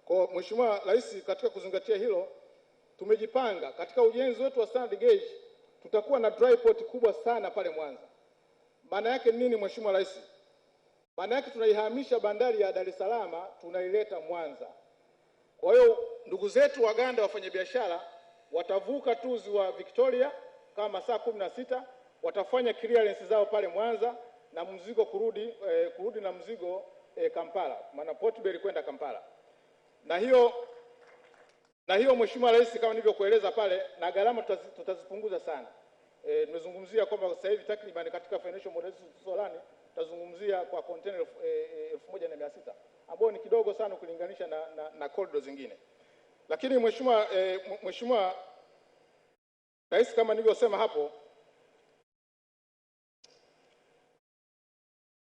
Kwa Mheshimiwa Rais, katika kuzingatia hilo, tumejipanga katika ujenzi wetu wa standard gauge, tutakuwa na dry port kubwa sana pale Mwanza. Maana yake nini Mheshimiwa Rais? Maana yake tunaihamisha bandari ya Dar es Salaam tunaileta Mwanza. Kwa hiyo ndugu zetu Waganda wafanyabiashara watavuka tu ziwa Victoria kama saa 16, watafanya clearance zao pale Mwanza na mzigo kurudi na mzigo Kampala, maana Port Bell kwenda Kampala. Na hiyo Mheshimiwa Rais, kama nilivyokueleza pale, na gharama tutazipunguza sana. Nimezungumzia kwamba sasa hivi takriban katika financial model solani tutazungumzia kwa container 1600 ambao ni kidogo sana kulinganisha na corridor zingine. Lakini Mheshimiwa Rais, kama nilivyosema hapo,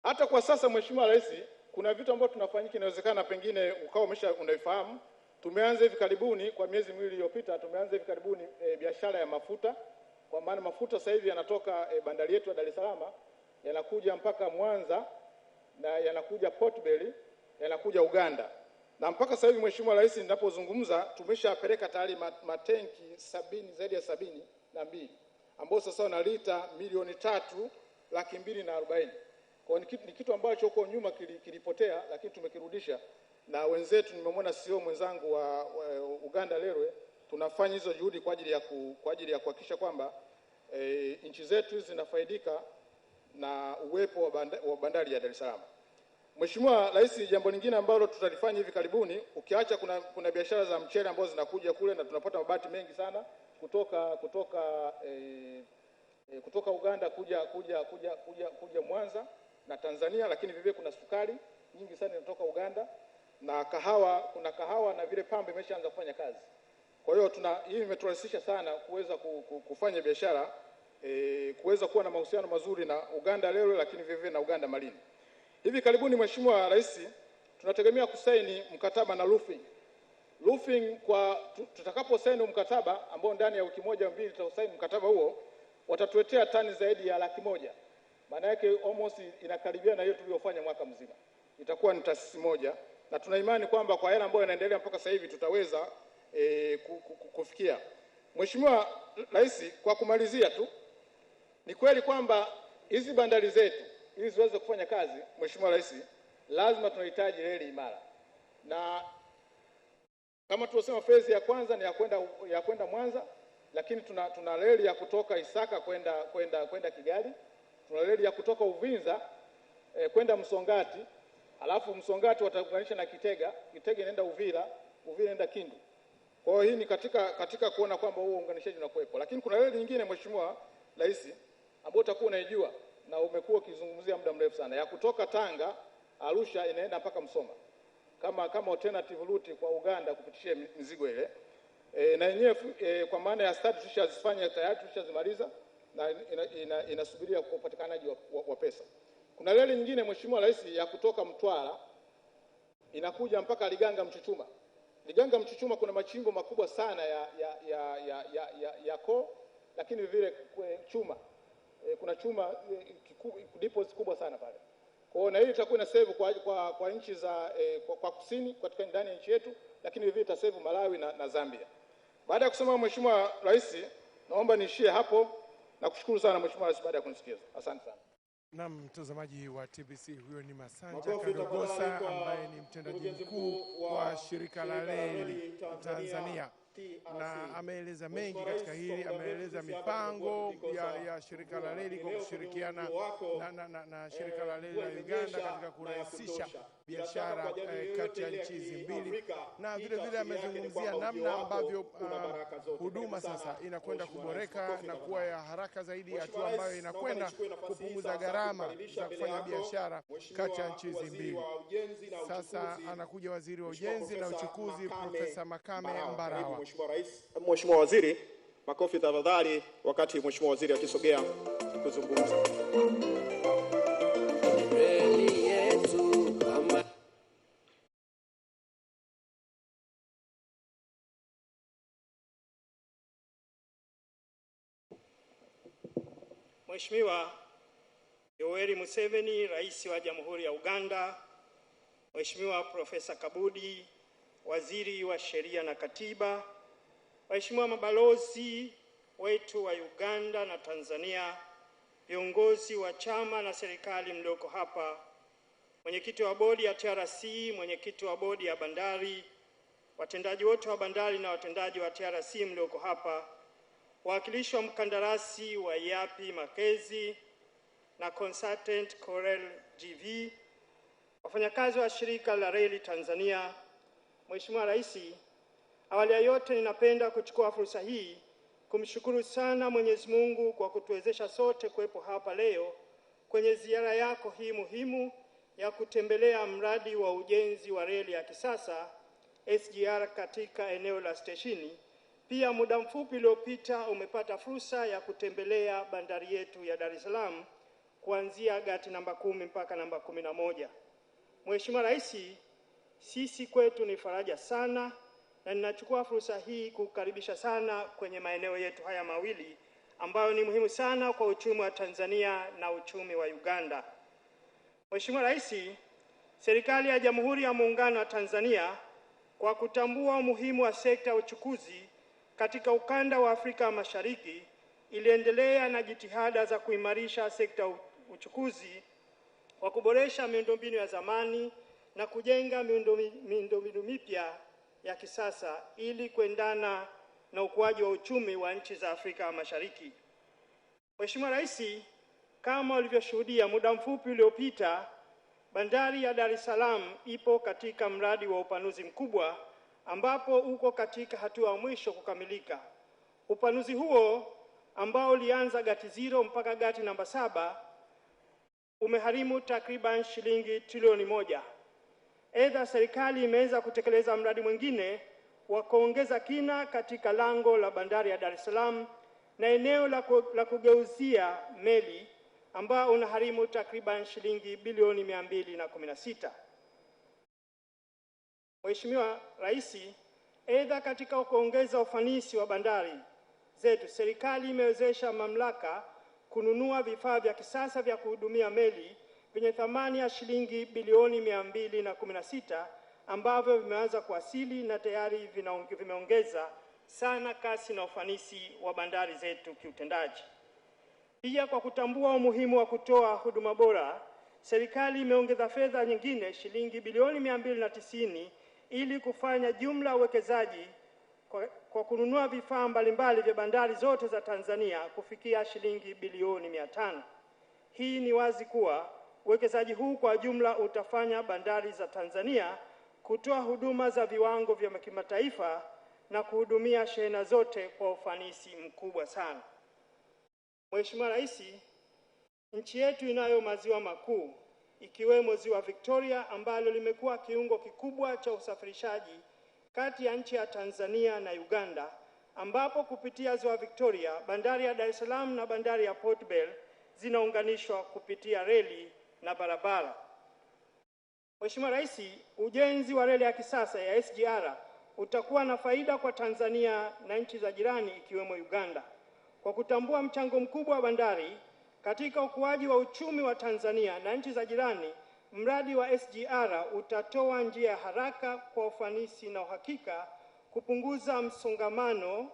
hata kwa sasa Mheshimiwa Rais, kuna vitu ambavyo tunafanyika, inawezekana pengine ukao unaifahamu. Tumeanza hivi karibuni, kwa miezi miwili iliyopita, tumeanza hivi karibuni biashara ya mafuta. Kwa maana mafuta sasa hivi yanatoka bandari yetu ya Dar es Salaam yanakuja mpaka Mwanza na yanakuja Port Bell, yanakuja Uganda. Na mpaka sasa hivi Mheshimiwa Rais, ninapozungumza tumeshapeleka tayari matenki 70, zaidi ya 72 ambao sasa na lita milioni 3,240,000. Kwa ni kitu ambacho huko nyuma kilipotea, lakini tumekirudisha. Na wenzetu, nimemwona CEO mwenzangu wa Uganda Reli, tunafanya hizo juhudi kwa ajili ya kuhakikisha kwamba nchi zetu zinafaidika na uwepo wa bandari ya Dar es Salaam. Mheshimiwa Rais, jambo lingine ambalo tutalifanya hivi karibuni, ukiacha kuna biashara za mchele ambazo zinakuja kule na tunapata mabati mengi sana kutoka Uganda kuja Mwanza na Tanzania, lakini vivyo kuna sukari nyingi sana inatoka Uganda na kuna kahawa na vile pambe imeshaanza kufanya kazi. Kwa hiyo hii imeturahisisha sana kuweza kufanya biashara, kuweza kuwa na mahusiano mazuri na Uganda Reli, lakini vivyo na Uganda Marine. Hivi karibuni Mheshimiwa Rais, tunategemea kusaini mkataba na Roofing kwa tutakaposaini mkataba ambao ndani ya wiki moja mbili tutasaini mkataba huo, watatuletea tani zaidi ya 100,000. Maana yake almost inakaribia na hiyo tuliyofanya mwaka mzima. Itakuwa ni taasisi moja, na tuna imani kwamba kwa yale ambayo yanaendelea mpaka sasa hivi tutaweza kufikia. Mheshimiwa Rais, kwa kumalizia tu, ni kweli kwamba hizi bandari zetu ili ziweze kufanya kazi, Mheshimiwa Rais, lazima tunahitaji reli imara. Na kama tulivyosema, phase ya kwanza ni ya kwenda Mwanza, lakini tuna reli ya kutoka Isaka kwenda Kigali, tuna reli ya kutoka Uvinza kwenda Msongati, alafu Msongati wataunganisha na Kitega inaenda Uvira inaenda Kindu. Kwa hiyo hii ni katika kuona kwamba huo unganishaji unakuwepo. Lakini kuna reli nyingine Mheshimiwa Rais ambayo utakuwa unaijua na umekuwa ukizungumzia muda mrefu sana, ya kutoka Tanga Arusha inaenda mpaka Msoma kama alternative route kwa Uganda kupitishia mizigo ile. Na yenyewe kwa maana ya study tushazifanya tayari, tushazimaliza na inasubiria kwa upatikanaji wa pesa. Kuna reli nyingine Mheshimiwa Rais ya kutoka Mtwara inakuja mpaka Liganga Mchuchuma kuna machimbo makubwa sana ya coal, lakini vile chuma. Kuna chuma depots kubwa sana pale. Kwa hiyo na hii itakuwa ina save kwa nchi za kwa kusini katika ndani ya nchi yetu, lakini vile ita save Malawi na Zambia. Baada ya kusema Mheshimiwa Rais, naomba niishie hapo na kushukuru sana Mheshimiwa Rais baada ya kunisikiza. Asante sana. Na mtazamaji wa TBC, huyo ni Masanja Kadogosa ambaye ni mtendaji mkuu wa shirika la Reli Tanzania, na ameeleza mengi katika hili. Ameeleza mipango ya shirika la Reli kwa kushirikiana na shirika la Reli la Uganda katika kurahisisha biashara kati ya nchi hizi mbili, na vile vile amezungumzia namna ambavyo huduma sasa inakwenda kuboreka na kuwa ya haraka zaidi, hatua ambayo inakwenda kupunguza gharama za kufanya biashara kati ya nchi hizi mbili. Sasa anakuja Waziri wa Ujenzi na Uchukuzi Profesa Makame Mbarawa. Mheshimiwa Waziri, makofi tafadhali wakati Mheshimiwa Waziri akisogea kuzungumza. Mheshimiwa Yoweri Museveni, Rais wa Jamhuri ya Uganda, Mheshimiwa Profesa Kabudi, Waziri wa Sheria na Katiba, waheshimiwa mabalozi wetu wa Uganda na Tanzania, viongozi wa chama na serikali mlioko hapa, mwenyekiti wa bodi ya TRC, mwenyekiti wa bodi ya bandari, watendaji wote wa bandari na watendaji wa TRC mlioko hapa, wawakilishi wa mkandarasi wa Yapi Makezi na consultant Corel GV, wafanyakazi wa shirika la Reli Tanzania. Mheshimiwa Rais, awali ya yote ninapenda kuchukua fursa hii kumshukuru sana Mwenyezi Mungu kwa kutuwezesha sote kuwepo hapa leo kwenye ziara yako hii muhimu ya kutembelea mradi wa ujenzi wa reli ya kisasa SGR katika eneo la steshini. Pia muda mfupi uliopita umepata fursa ya kutembelea bandari yetu ya Dar es Salaam kuanzia gati namba 10 mpaka namba 11. Mheshimiwa Rais, sisi kwetu ni faraja sana na ninachukua fursa hii kukaribisha sana kwenye maeneo yetu haya mawili ambayo ni muhimu sana kwa uchumi wa Tanzania na uchumi wa Uganda. Mheshimiwa Rais, serikali ya Jamhuri ya Muungano wa Tanzania kwa kutambua umuhimu wa sekta ya uchukuzi katika ukanda wa Afrika Mashariki iliendelea na jitihada za kuimarisha sekta ya uchukuzi kwa kuboresha miundombinu ya zamani na kujenga miundombinu mipya ya kisasa ili kuendana na ukuaji wa uchumi wa nchi za Afrika Mashariki. Mheshimiwa Rais, kama ulivyoshuhudia muda mfupi uliopita, bandari ya Dar es Salaam ipo katika mradi wa upanuzi mkubwa ambapo uko katika hatua ya mwisho kukamilika. Upanuzi huo ambao ulianza gati 0 mpaka gati namba 7 umeharimu takriban shilingi trilioni 1. Aidha, serikali imeweza kutekeleza mradi mwingine wa kuongeza kina katika lango la bandari ya Dar es Salaam na eneo la kugeuzia meli ambao unaharimu takriban shilingi bilioni 216. Mheshimiwa Rais, aidha katika kuongeza ufanisi wa bandari zetu, serikali imewezesha mamlaka kununua vifaa vya kisasa vya kuhudumia meli vyenye thamani ya shilingi bilioni 216 ambavyo vimeanza kuwasili na tayari vimeongeza sana kasi na ufanisi wa bandari zetu kiutendaji. Pia kwa kutambua umuhimu wa kutoa huduma bora, serikali imeongeza fedha nyingine shilingi bilioni 290 ili kufanya jumla ya uwekezaji kwa kununua vifaa mbalimbali vya bandari zote za Tanzania kufikia shilingi bilioni 500. Hii ni wazi kuwa uwekezaji huu kwa jumla utafanya bandari za Tanzania kutoa huduma za viwango vya kimataifa na kuhudumia shehena zote kwa ufanisi mkubwa sana. Mheshimiwa Rais, nchi yetu inayo maziwa makuu ikiwemo ziwa Victoria ambalo limekuwa kiungo kikubwa cha usafirishaji kati ya nchi ya Tanzania na Uganda, ambapo kupitia ziwa Victoria bandari ya Dar es Salaam na bandari ya Port Bell zinaunganishwa kupitia reli na barabara. Mheshimiwa Rais, ujenzi wa reli ya kisasa ya SGR utakuwa na faida kwa Tanzania na nchi za jirani ikiwemo Uganda. Kwa kutambua mchango mkubwa wa bandari katika ukuaji wa uchumi wa Tanzania na nchi za jirani, mradi wa SGR utatoa njia ya haraka kwa ufanisi na uhakika kupunguza msongamano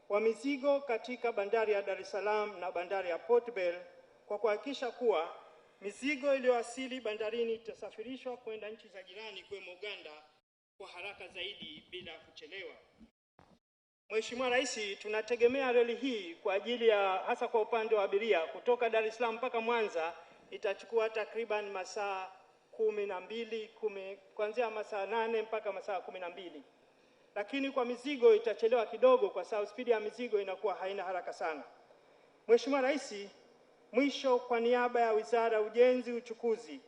wa mizigo katika bandari ya Dar es Salaam na bandari ya Port Bell kwa kuhakikisha kuwa mizigo iliyowasili bandarini itasafirishwa kwenda nchi za jirani ikiwemo Uganda kwa haraka zaidi bila kuchelewa. Mheshimiwa Rais, tunategemea reli hii kwa ajili ya hasa kwa upande wa abiria kutoka Dar es Salaam mpaka Mwanza itachukua takriban masaa 12, kuanzia masaa 8 mpaka masaa 12. Lakini kwa mizigo itachelewa kidogo kwa sababu spidi ya mizigo inakuwa haina haraka sana. Mheshimiwa Rais, mwisho kwa niaba ya Wizara ya Ujenzi, Uchukuzi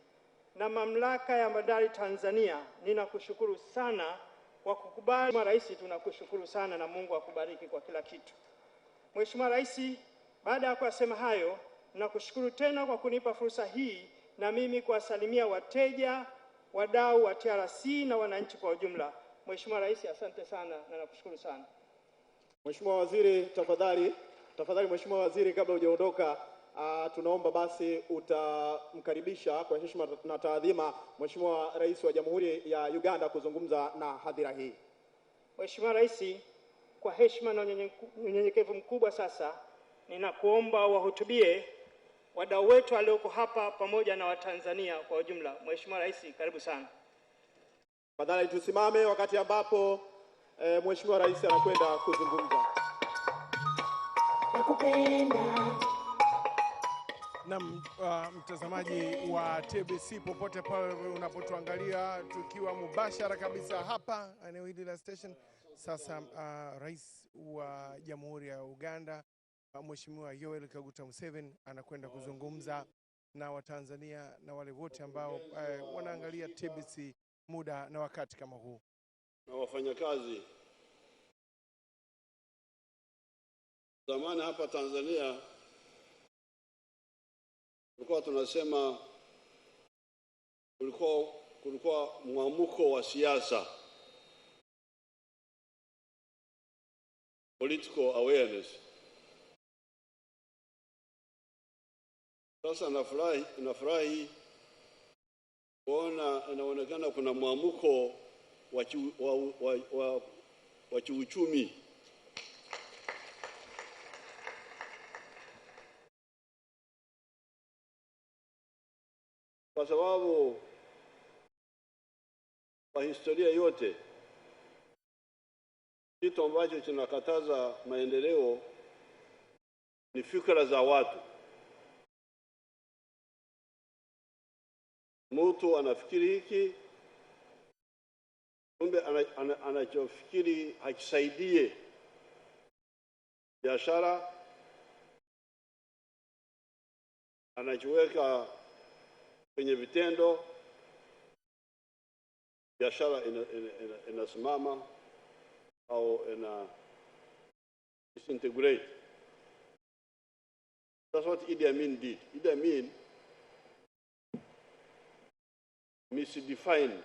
na Mamlaka ya Bandari Tanzania, ninakushukuru sana kwa kukubali. Mheshimiwa Rais, tunakushukuru sana na Mungu akubariki kwa kila kitu. Mheshimiwa Rais, baada ya kusema hayo, nakushukuru tena kwa kunipa fursa hii na mimi kuwasalimia wateja, wadau wa TRC na wananchi kwa ujumla. Mheshimiwa Rais, asante sana na nakushukuru sana. Mheshimiwa Waziri, tafadhali Mheshimiwa Waziri, kabla hujaondoka, tunaomba basi utamkaribisha kwa heshima na taadhima Mheshimiwa Rais wa Jamhuri ya Uganda kuzungumza na hadhira hii. Mheshimiwa Rais, kwa heshima na unyenyekevu mkubwa sasa ninakuomba wahutubie wadau wetu walioko hapa pamoja na Watanzania kwa ujumla. Mheshimiwa Rais, karibu sana. Tafadhali tusimame wakati ambapo Mheshimiwa Rais anakwenda kuzungumza. Na mtazamaji wa TBC popote pale unapotuangalia, tukiwa mubashara kabisa hapa eneo hili la station. Sasa Rais wa Jamhuri ya Uganda Mheshimiwa Yoweri Kaguta Museveni anakwenda kuzungumza na Watanzania na wale wote ambao wanaangalia TBC muda na wakati kama huu. Na wafanyakazi, zamani hapa Tanzania tulikuwa tunasema kulikuwa mwamuko wa siasa, political awareness. Sasa nafurahi kuona inaonekana kuna mwamuko wa kiuchumi. Kwa sababu kwa historia yote kitu ambacho kinakataza maendeleo ni fikra za watu. Mtu anafikiri hiki, kumbe anachofikiri hakisaidie biashara, anajiweka kwenye vitendo, biashara inasimama au disintegrate. That's what Idi Amin did. Idi Amin misdefined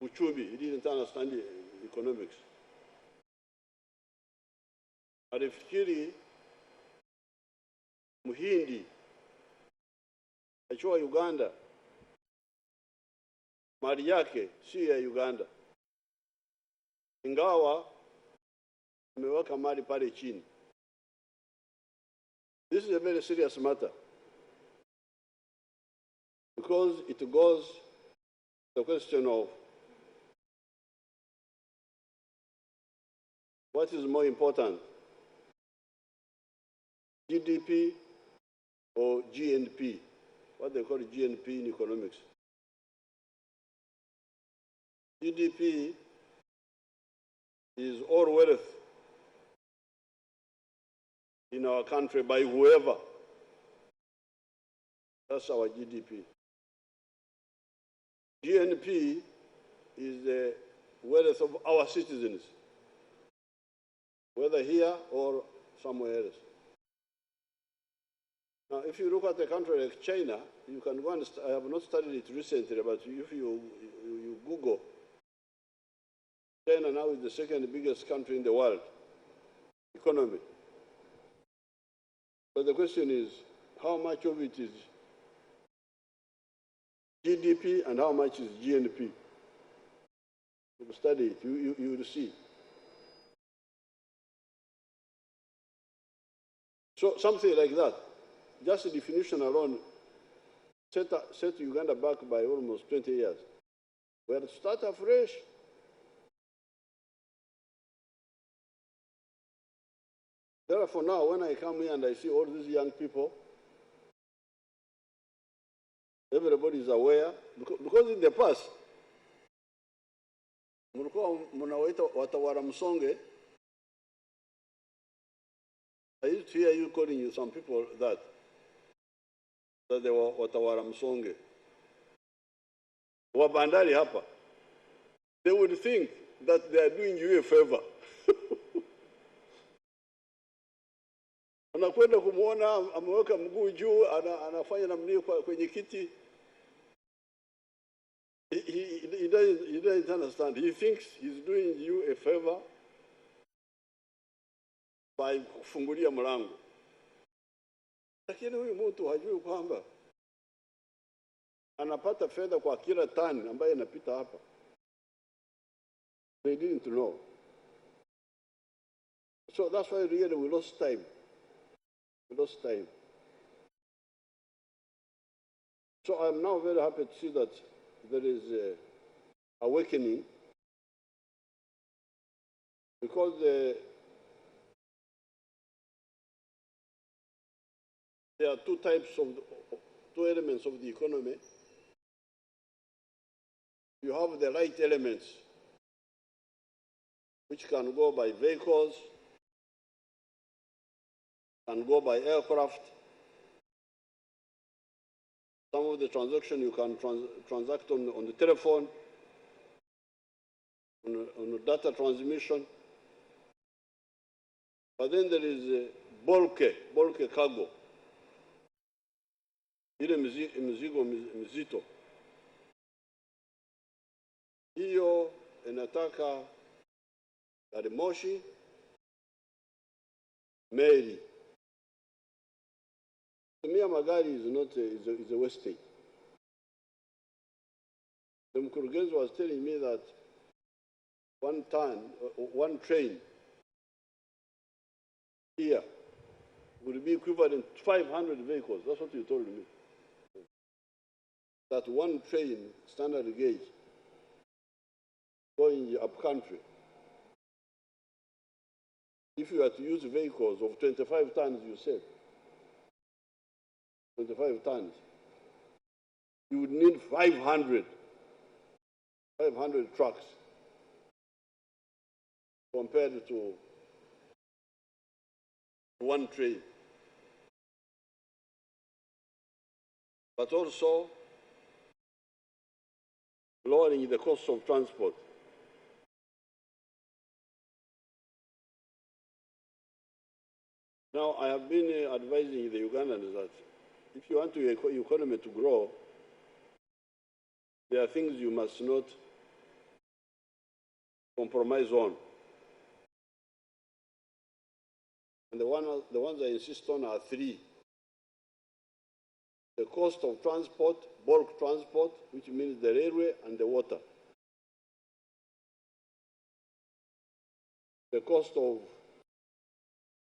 uchumi. He didn't understand economics. Alifikiri Muhindi achua Uganda, mali yake si ya Uganda, ingawa ameweka mali pale chini. This is a very serious matter, because it goes to the question of what is more important, GDP or GNP, what they call GNP in economics. GDP is all wealth in our country by whoever. That's our GDP. GNP is the wealth of our citizens, whether here or somewhere else. Now, if you look at a country like China, you can go and I have not studied it recently, but if you Google, China now is the second biggest country in the world economy. But the question is, how much of it is GDP and how much is GNP? You study it, you will see. So something like that. Just the definition alone set Uganda back by almost 20 years. We have to start afresh. Therefore now, when I come here and I see all these young people, everybody is aware, because in the past, mulikuwa munawaita watawala msonge. I used to hear you calling some people that they were watawala msonge. Wabandari hapa. They would think that they are doing you a favor. Anakwenda kumuona ameweka mguu juu, anafanya namna kwenye kiti. He doesn't understand. He thinks he's doing you a favor. by kufungulia mlango. Lakini huyu mtu hajui kwamba anapata fedha kwa kila tani ambayo inapita hapa. They didn't know. So that's why really we lost time. We lost time. So I'm now very happy to see that there is awakening, because there are two elements of the economy. You have the right elements, which can go by vehicles, can go by aircraft. Some of the transaction you can transact on the telephone, on data transmission. But then there is bulk cargo. Ile mizigo mizito. Hiyo inataka gari moshi, meli. Kutumia magari is a wastage. The mkurugenzi was telling me that one train here would be equivalent to 500 vehicles. That's what you told me. That one train, standard gauge, going up country, if you had to use vehicles of 25 tons, you said, 25 tons, you would need 500 trucks compared to one train. But also lowering the cost of transport. Now, I have been advising the Ugandans that if you want your economy to grow, there are things you must not compromise on. And the ones I insist on are three. The cost of transport, bulk transport, which means the railway and the water. The cost of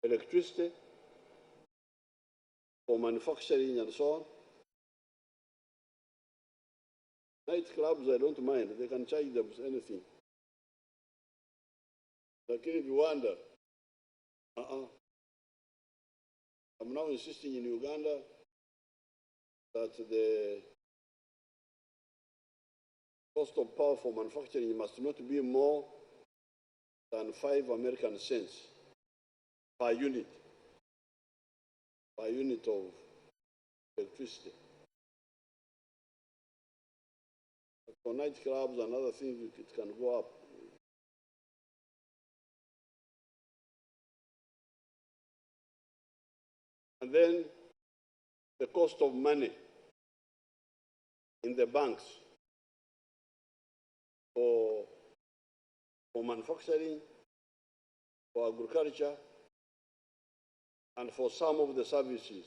electricity for manufacturing and so on. Nightclubs, I don't mind. They can charge them anything. Like if you wonder, I'm now insisting in Uganda that the cost of power for manufacturing must not be more than 5 American cents per unit of electricity. For nightclubs and other things, it can go up. And then the cost of money in the banks for manufacturing, for agriculture, and for some of the services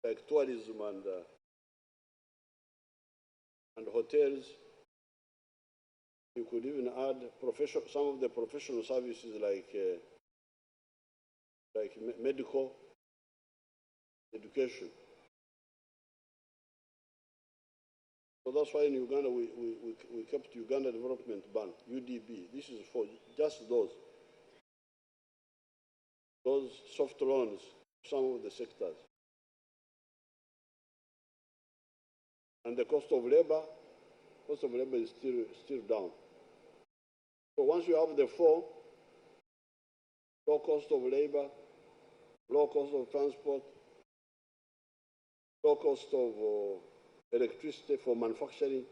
like tourism and hotels. You could even add some of the professional services like medical, education. So that's why in Uganda we kept Uganda Development Bank, UDB. This is for just those soft loans, some of the sectors. And the cost of labor is still down. So once you have the four, low cost of labor, low cost of transport, low cost of electricity for manufacturing,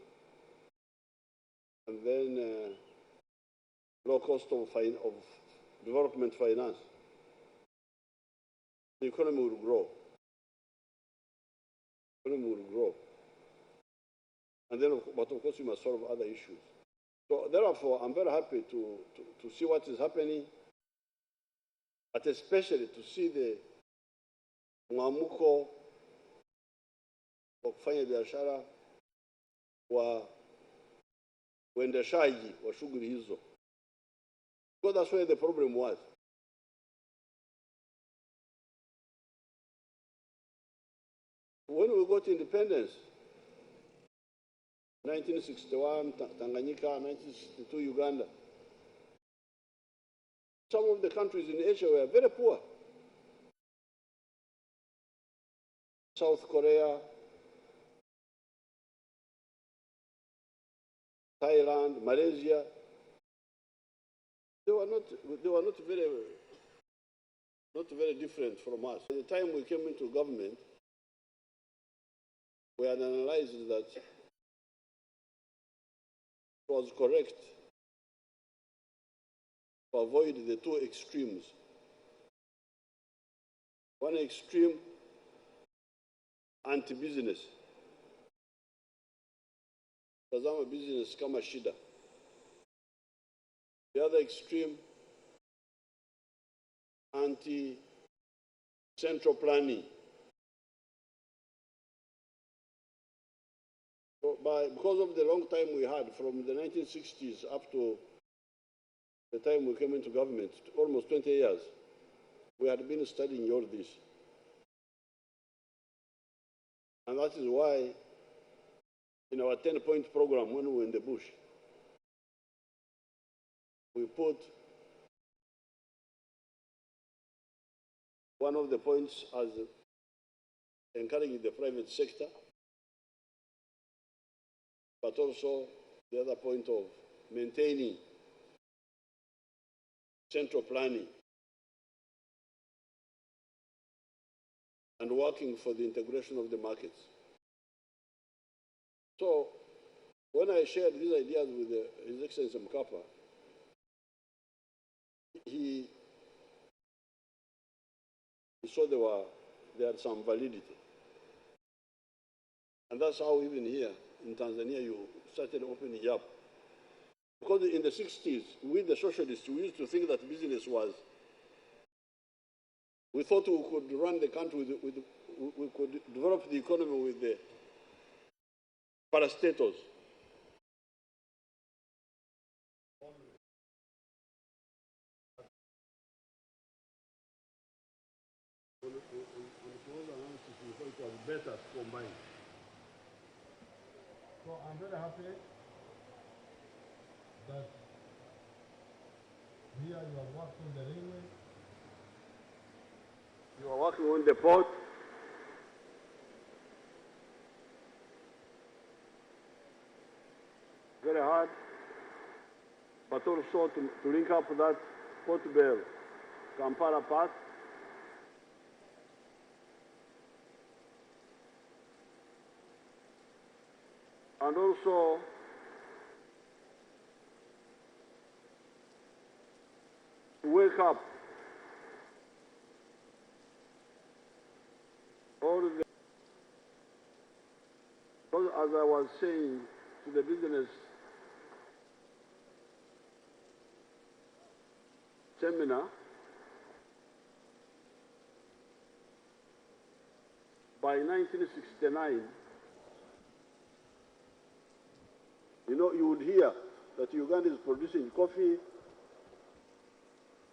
and then low cost of development finance, the economy will grow. And then, but of course, you must solve other issues. So therefore, I'm very happy to see what is happening. but especially to see the mwamuko wa kufanya biashara wa uendeshaji wa shughuli hizo. Because that's where the problem was. When we got independence, 1961 Tanganyika, 1962 Uganda, some of the countries in Asia were very poor. South Korea, Thailand, Malaysia, they were not very different from us. By the time we came into government, we had analyzed that it was correct to avoid the two extremes. One extreme, anti-business. Tazama business kama shida. The other extreme, anti-central planning. So because of the long time we had from the 1960s up to the time we came into government, almost 20 years, we had been studying all this. And that is why in our 10-point program when we were in the bush, we put one of the points as encouraging the private sector, but also the other point of maintaining central planning and working for the integration of the markets. So when I shared these ideas with His Excellency Mkapa, he saw they had some validity. And that's how even here in Tanzania you started opening up. Because in the 60s, we the socialists, we used to think that business was, we thought we could run the country we could develop the economy with the parastatals. It was better combined. So I'm very happy that here you are working the railway. You are working on the port. Very hard, but also to link up that Port Bell, Kampala path. And also wake up all the, as I was saying to the business seminar, by 1969, you would hear that Uganda is producing coffee,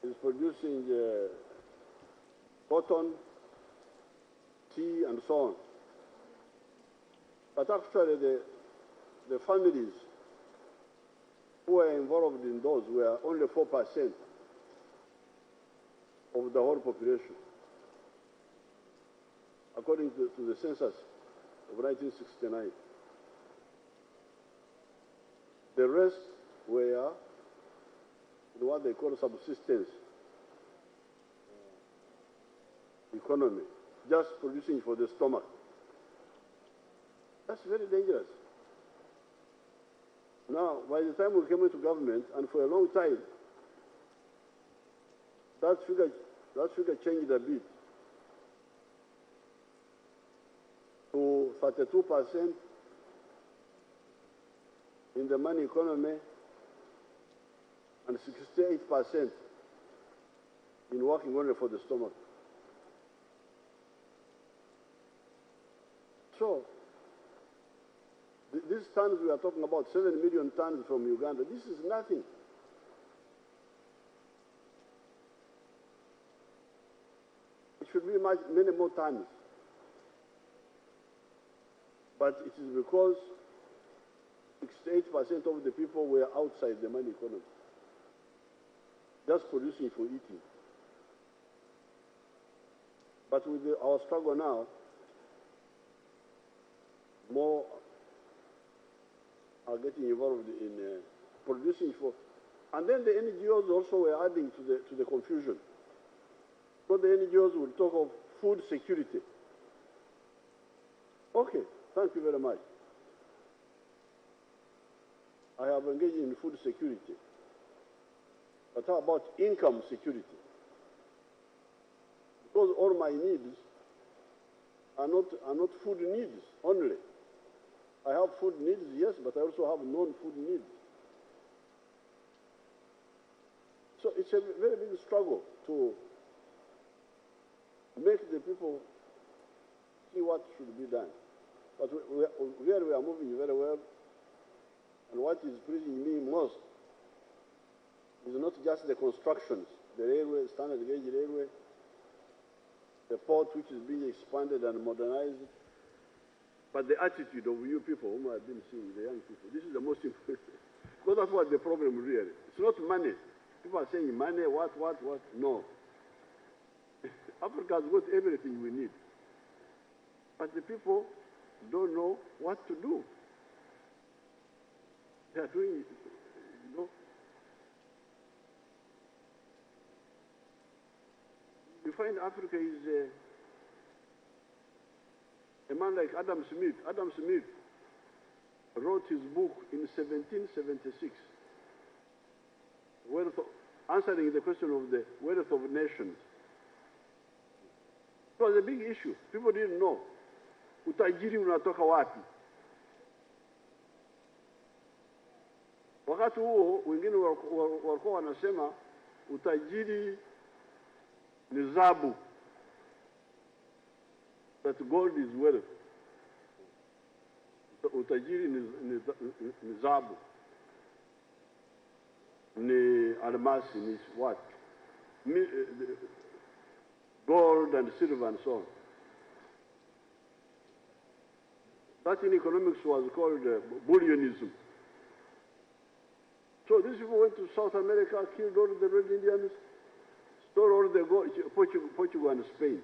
is producing cotton, tea, and so on. But actually, the families who were involved in those were only 4% of the whole population, according to the census of 1969. The rest were what they call subsistence economy, just producing for the stomach. That's very dangerous. Now, by the time we came into government, and for a long time, that figure changed a bit to 32% in the money economy and 68% in working only for the stomach. So, these tons we are talking about, 7 million tons from Uganda, this is nothing. It should be many more tons. But it is because 68% of the people were outside the money economy, just producing for eating. But with our struggle now, more are getting involved in producing for, and then the NGOs also were adding to the confusion. So the NGOs will talk of food security. Okay, thank you very much. I have engaged in food security. But how about income security? Because all my needs are not food needs only. I have food needs, yes, but I also have non-food needs. So it's a very big struggle to make the people see what should be done. But we are moving very well. And what is pleasing me most is not just the constructions, the railway, standard gauge railway, the port which is being expanded and modernized, but the attitude of you people whom I've been seeing, the young people. This is the most important. Because that's what the problem really. It's not money. People are saying money, what? No. Africa has got everything we need. But the people don't know what to do. They are doing, you know. You find Africa is a man like Adam Smith. Adam Smith wrote his book in 1776, answering the question of the wealth of nations. It was a big issue. People didn't know. Utajiri unatoka wapi? Wakati huo wengine walikuwa wanasema utajiri ni zabu. That gold is wealth. Utajiri ni zabu. Ni almasi, ni what? Gold and silver and so on. That in economics was called bullionism. So these people went to South America, killed all the Red Indians, stole all the gold, Portugal and Spain.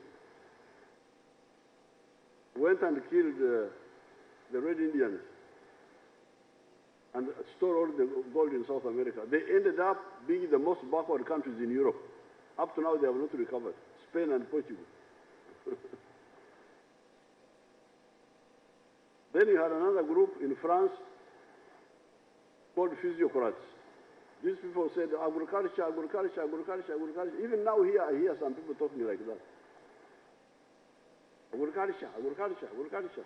Went and killed the Red Indians and stole all the gold in South America. They ended up being the most backward countries in Europe. Up to now, they have not recovered. Spain and Portugal. Then you had another group in France called physiocrats. These people said agriculture, agriculture, agriculture, agriculture. Even now here, I hear some people talking like that. Agriculture, agriculture, agriculture.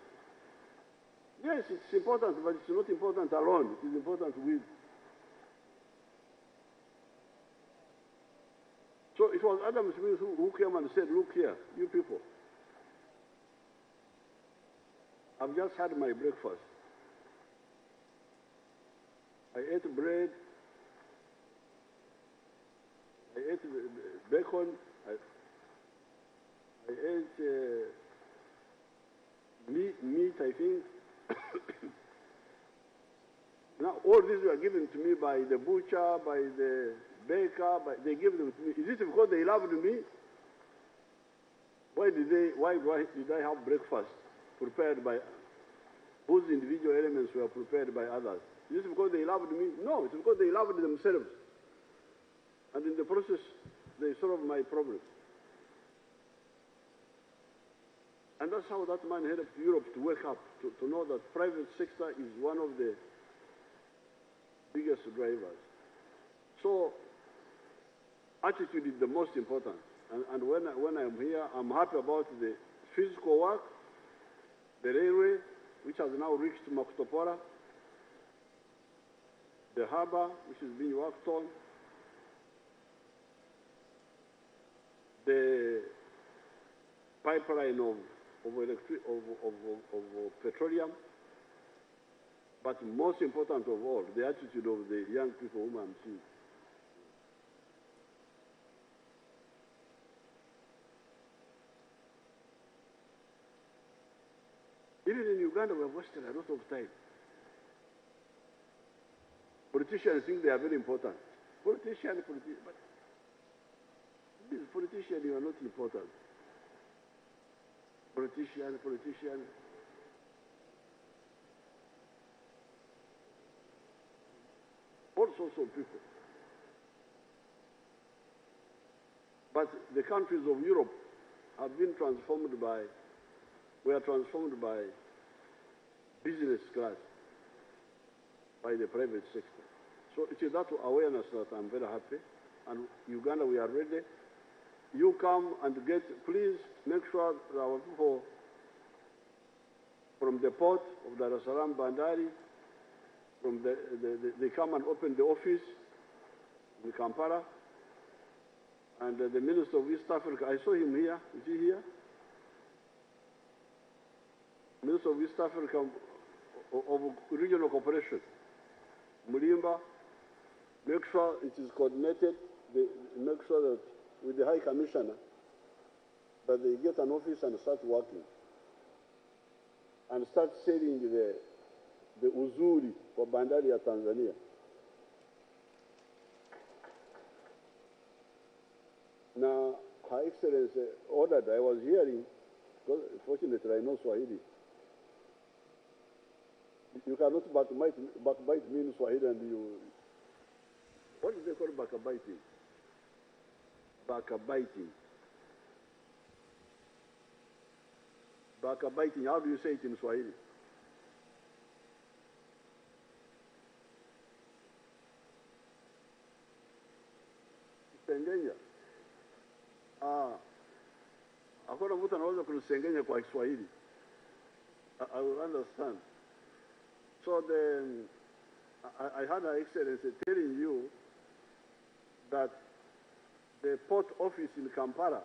Yes, it's important, but it's not important alone. It is important with. So it was Adam Smith who came and said, look here, you people. I've just had my breakfast. I ate bread. I ate bacon. I ate meat, I think. Now, all these were given to me by the butcher, by the baker, they gave them to me. Is it because they loved me? Why did I have breakfast prepared by, whose individual elements were prepared by others? Is it because they loved me? No, it's because they loved themselves. And in the process, they solved my problems. And that's how that man helped Europe to wake up, to know that private sector is one of the biggest drivers. So attitude is the most important. And when I'm here, I'm happy about the physical work, the railway, which has now reached Makutopora, the harbor, which is being worked on, the pipeline of petroleum, but most important of all, the attitude of the young people whom I'm seeing. Even in Uganda, we have wasted a lot of time. Politicians think they are very important. Politician, but this politician, you are not important. Politician. All sorts of people. But the countries of Europe have been were transformed by business class, by the private sector. So it is that awareness that I'm very happy. And Uganda, we are ready. You come and please make sure that our people from the port of Dar es Salaam, Bandari, they come and open the office in Kampala. And the Minister of East Africa, I saw him here. Is he here? Minister of East Africa of Regional Cooperation, Mulimba, make sure it is coordinated, make sure that with the High Commissioner, that they get an office and start working. And start selling the uzuri for bandari ya Tanzania. Now, Her Excellency ordered, I was hearing, because fortunately I know Swahili. You cannot backbite me in Swahili and you... What do they call backbiting? Backbiting. Backbiting, how do you say it in Swahili? Sengenya. Hakuna mtu anaweza kunisengenya kwa Kiswahili. I will understand. So then, I had Her Excellency telling you that the port office in Kampala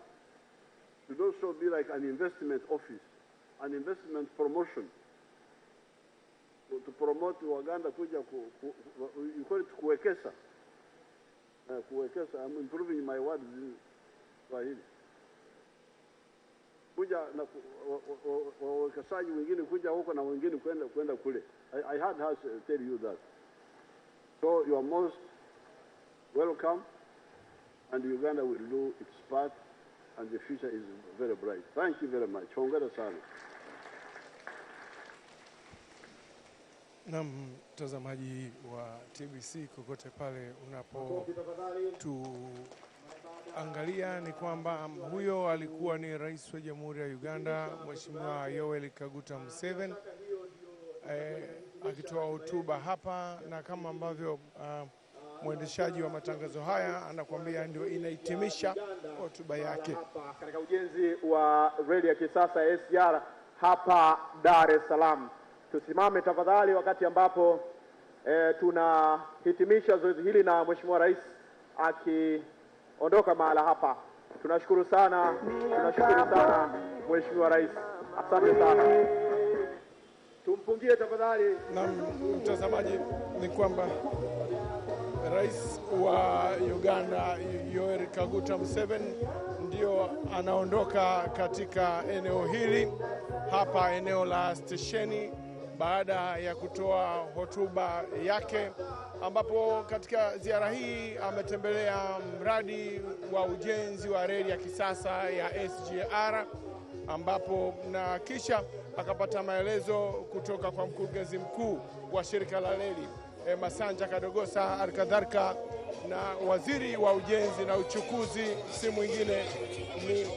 should also be like an investment office, an investment promotion. To promote Uganda, you call it kuwekeza. Kuwekeza, I'm improving my words in Swahili. Kuja na wawekezaji wengine kuja huko na wengine kwenda kule. I had her tell you that. So you are most welcome, and Uganda will do its part, and the future is very bright. Thank you very much. Hongera sana. Na mtazamaji wa TBC kokote pale unapotuangalia, ni kwamba huyo alikuwa ni Rais wa Jamhuri ya Uganda, Mheshimiwa Yoweri Kaguta Museveni, akitoa hotuba hapa, na kama ambavyo mwendeshaji wa matangazo haya anakuambia ndio inahitimisha hotuba yake. Hapa katika ujenzi wa reli ya kisasa SGR hapa Dar es Salaam. Tusimame tafadhali wakati ambapo tunahitimisha zoezi hili na Mheshimiwa Rais akiondoka mahala hapa. Tunashukuru sana Mheshimiwa Rais. Asante sana. Tumpungie tafadhali. Na mtazamaji, ni kwamba Rais wa Uganda Yoweri Kaguta Museveni ndio anaondoka katika eneo hili hapa, eneo la stesheni, baada ya kutoa hotuba yake, ambapo katika ziara hii ametembelea mradi wa ujenzi wa reli ya kisasa ya SGR, ambapo na kisha akapata maelezo kutoka kwa mkurugenzi mkuu wa shirika la reli Masanja Kadogosa, alikadhalika na waziri wa ujenzi na uchukuzi, si mwingine ni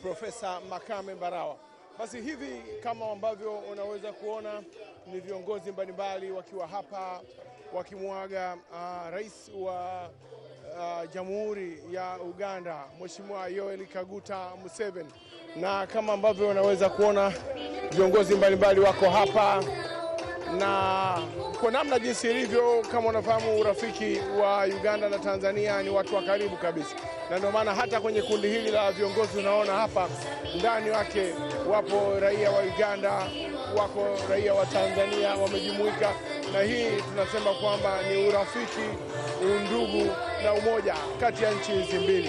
Profesa Makame Mbarawa. Basi hivi kama ambavyo unaweza kuona ni viongozi mbalimbali wakiwa hapa wakimuaga Rais wa Jamhuri ya Uganda, Mheshimiwa Yoweri Kaguta Museveni. Na kama ambavyo unaweza kuona viongozi mbalimbali wako hapa na kwa namna jinsi ilivyo, kama unafahamu, urafiki wa Uganda na Tanzania ni watu wa karibu kabisa, na ndio maana hata kwenye kundi hili la viongozi unaona hapa ndani wake wapo raia wa Uganda, wako raia wa Tanzania wamejumuika, na hii tunasema kwamba ni urafiki, undugu na umoja kati ya nchi hizi mbili.